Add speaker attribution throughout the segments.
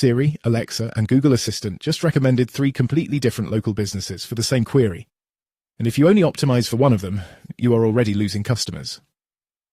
Speaker 1: Siri, Alexa, and Google Assistant just recommended 3 completely different local businesses for the same query. And if you only optimize for one of them, you are already losing customers.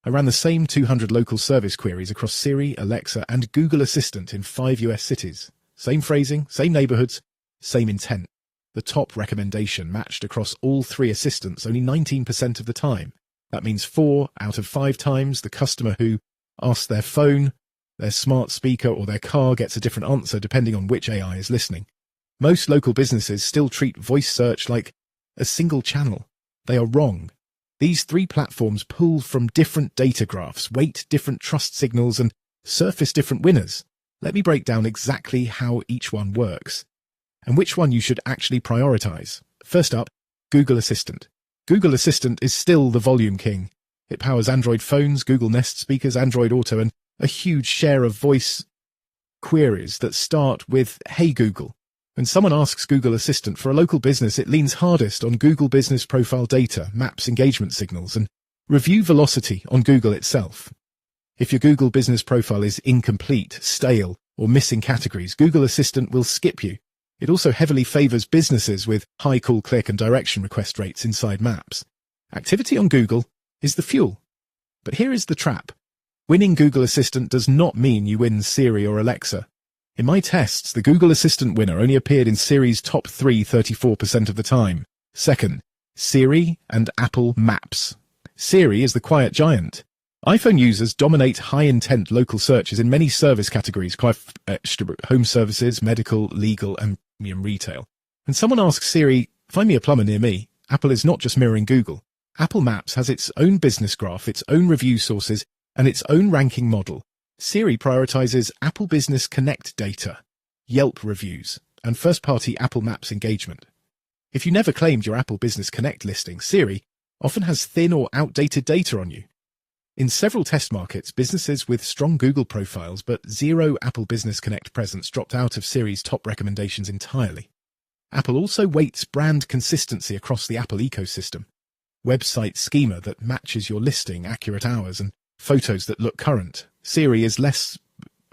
Speaker 1: I ran the same 200 local service queries across Siri, Alexa, and Google Assistant in 5 US cities. Same phrasing, same neighborhoods, same intent. The top recommendation matched across all 3 assistants only 19% of the time. That means 4 out of 5 times the customer who asks their phone, their smart speaker, or their car gets a different answer depending on which AI is listening. Most local businesses still treat voice search like a single channel. They are wrong. These 3 platforms pull from different data graphs, weight different trust signals, and surface different winners. Let me break down exactly how each one works, and which one you should actually prioritize. First up, Google Assistant. Google Assistant is still the volume king. It powers Android phones, Google Nest speakers, Android Auto, and a huge share of voice queries that start with, "Hey Google." When someone asks Google Assistant for a local business, it leans hardest on Google Business Profile data, maps engagement signals, and review velocity on Google itself. If your Google Business Profile is incomplete, stale, or missing categories, Google Assistant will skip you. It also heavily favors businesses with high call click and direction request rates inside Maps. Activity on Google is the fuel. But here is the trap. Winning Google Assistant does not mean you win Siri or Alexa. In my tests, the Google Assistant winner only appeared in Siri's top 3 34% of the time. Second, Siri and Apple Maps. Siri is the quiet giant. iPhone users dominate high-intent local searches in many service categories, home services, medical, legal, and retail. When someone asks Siri, "Find me a plumber near me," Apple is not just mirroring Google. Apple Maps has its own business graph, its own review sources, and its own ranking model. Siri prioritizes Apple Business Connect data, Yelp reviews, and first-party Apple Maps engagement. If you never claimed your Apple Business Connect listing, Siri often has thin or outdated data on you. In several test markets, businesses with strong Google profiles but zero Apple Business Connect presence dropped out of Siri's top recommendations entirely. Apple also weights brand consistency across the Apple ecosystem. Website schema that matches your listing, accurate hours, and photos that look current. Siri is less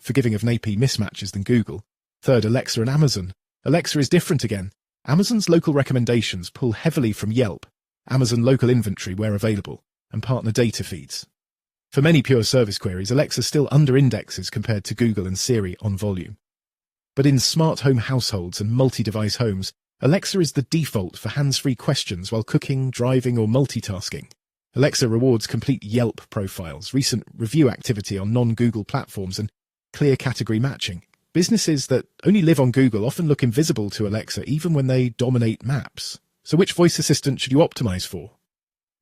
Speaker 1: forgiving of NAPI mismatches than Google. Third, Alexa and Amazon. Alexa is different again. Amazon's local recommendations pull heavily from Yelp, Amazon local inventory where available, and partner data feeds. For many pure service queries, Alexa still under-indexes compared to Google and Siri on volume. But in smart home households and multi-device homes, Alexa is the default for hands-free questions while cooking, driving, or multitasking. Alexa rewards complete Yelp profiles, recent review activity on non-Google platforms, and clear category matching. Businesses that only live on Google often look invisible to Alexa even when they dominate Maps. So which voice assistant should you optimize for?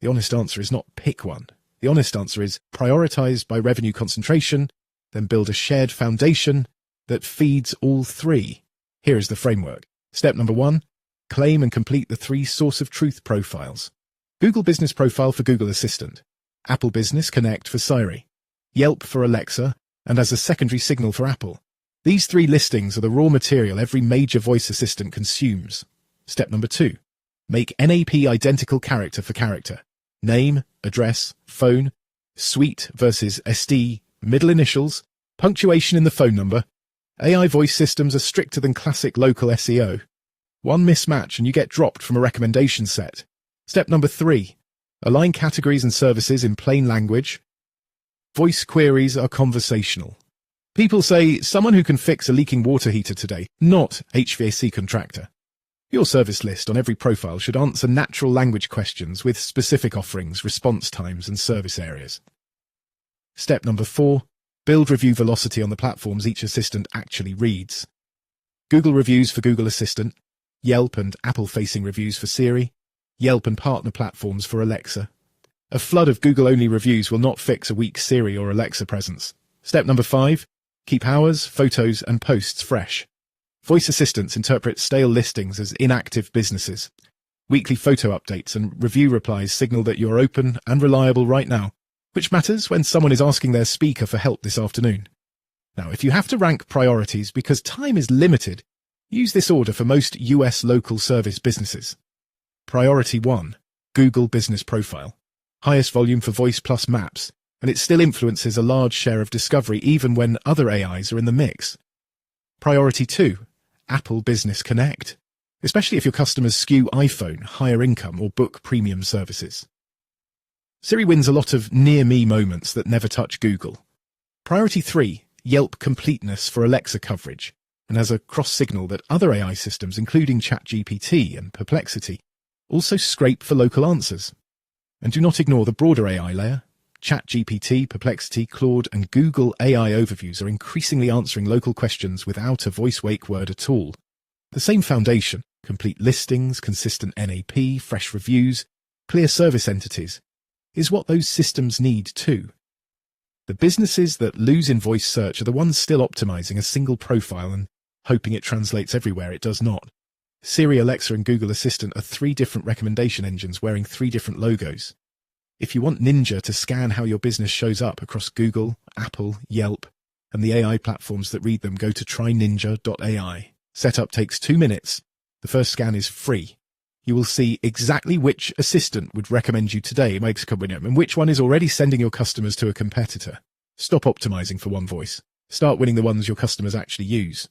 Speaker 1: The honest answer is not pick one. The honest answer is prioritize by revenue concentration, then build a shared foundation that feeds all 3. Here is the framework. Step number 1, claim and complete the 3 source of truth profiles. Google Business Profile for Google Assistant, Apple Business Connect for Siri, Yelp for Alexa, and as a secondary signal for Apple. These 3 listings are the raw material every major voice assistant consumes. Step number 2, make NAP identical character for character. Name, address, phone, suite versus SD, middle initials, punctuation in the phone number. AI voice systems are stricter than classic local SEO. One mismatch and you get dropped from a recommendation set. Step number 3, align categories and services in plain language. Voice queries are conversational. People say, someone who can fix a leaking water heater today, not HVAC contractor. Your service list on every profile should answer natural language questions with specific offerings, response times, and service areas. Step number 4, build review velocity on the platforms each assistant actually reads. Google reviews for Google Assistant, Yelp and Apple-facing reviews for Siri, Yelp and partner platforms for Alexa. A flood of Google-only reviews will not fix a weak Siri or Alexa presence. Step number 5, keep hours, photos, and posts fresh. Voice assistants interpret stale listings as inactive businesses. Weekly photo updates and review replies signal that you're open and reliable right now, which matters when someone is asking their speaker for help this afternoon. Now, if you have to rank priorities because time is limited, use this order for most US local service businesses. Priority 1, Google Business Profile. Highest volume for voice plus maps, and it still influences a large share of discovery even when other AIs are in the mix. Priority 2, Apple Business Connect, especially if your customers skew iPhone, higher income, or book premium services. Siri wins a lot of near-me moments that never touch Google. Priority 3, Yelp completeness for Alexa coverage, and has a cross-signal that other AI systems, including ChatGPT and Perplexity, also scrape for local answers. And do not ignore the broader AI layer. ChatGPT, Perplexity, Claude, and Google AI overviews are increasingly answering local questions without a voice-wake word at all. The same foundation, complete listings, consistent NAP, fresh reviews, clear service entities, is what those systems need too. The businesses that lose in voice search are the ones still optimizing a single profile and hoping it translates everywhere it does not. Siri, Alexa, and Google Assistant are 3 different recommendation engines wearing 3 different logos. If you want Ninja to scan how your business shows up across Google, Apple, Yelp, and the AI platforms that read them, go to tryninja.ai. Setup takes 2 minutes. The first scan is free. You will see exactly which assistant would recommend you today, and which one is already sending your customers to a competitor. Stop optimizing for one voice. Start winning the ones your customers actually use.